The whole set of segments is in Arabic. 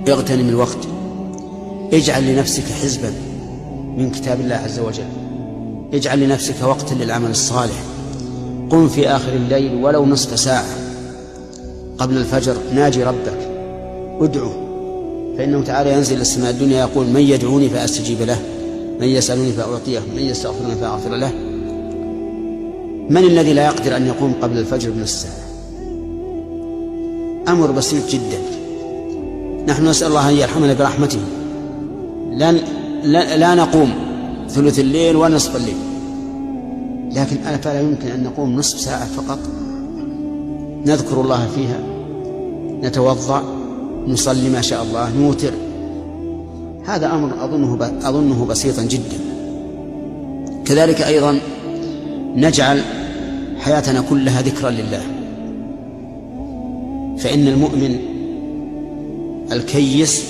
اغتنم الوقت، اجعل لنفسك حزبا من كتاب الله عز وجل، اجعل لنفسك وقتا للعمل الصالح. قم في آخر الليل ولو نصف ساعة قبل الفجر، ناجي ربك، ادعو، فإنه تعالى ينزل إلى السماء الدنيا يقول: من يدعوني فأستجيب له، من يسألني فأعطيه، من يستغفرني فأغفر له. من الذي لا يقدر أن يقوم قبل الفجر بنصف ساعة؟ أمر بسيط جدا. نحن نسأل الله أن يرحمنا برحمته، لا نقوم ثلث الليل ونصف الليل، لكن فلا يمكن أن نقوم نصف ساعة فقط نذكر الله فيها، نتوضأ، نصلي ما شاء الله، نوتر. هذا أمر أظنه بسيطا جدا. كذلك أيضا نجعل حياتنا كلها ذكرا لله، فإن المؤمن الكيس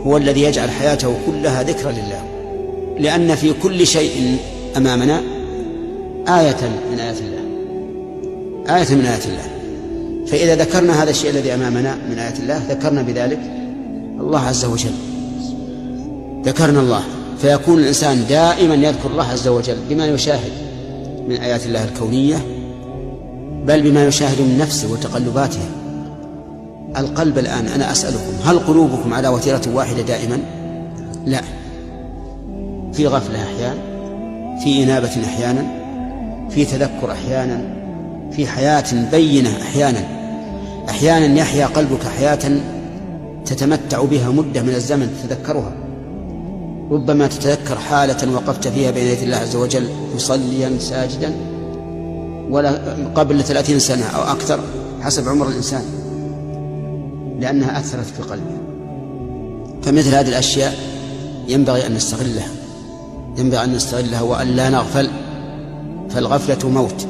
هو الذي يجعل حياته كلها ذكرا لله، لأن في كل شيء أمامنا آية من آيات الله، آية من آيات الله. فإذا ذكرنا هذا الشيء الذي أمامنا من آيات الله ذكرنا بذلك الله عز وجل، ذكرنا الله، فيكون الإنسان دائما يذكر الله عز وجل بما يشاهد من آيات الله الكونية، بل بما يشاهد من نفسه وتقلباتها. القلب الآن أنا أسألكم، هل قلوبكم على وتيرة واحدة دائما؟ لا، في غفلة أحيانا، في إنابة أحيانا، في تذكر أحيانا، في حياة بينة أحيانا يحيا قلبك حياة تتمتع بها مدة من الزمن تتذكرها. ربما تتذكر حالة وقفت فيها بين يدي الله عز وجل مصليا ساجدا ولا قبل 30 سنة أو أكثر حسب عمر الإنسان، لأنها أثرت في قلبه. فمثل هذه الأشياء ينبغي أن نستغلها وأن لا نغفل، فالغفلة موت،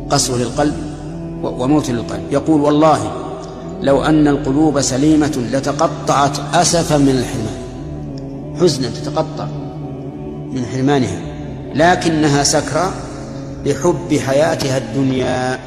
قسوة للقلب وموت للقلب. يقول: والله لو أن القلوب سليمة لتقطعت أسفا من الحرمان، حزنا تتقطع من حرمانها، لكنها سكرى بحب حياتها الدنيا.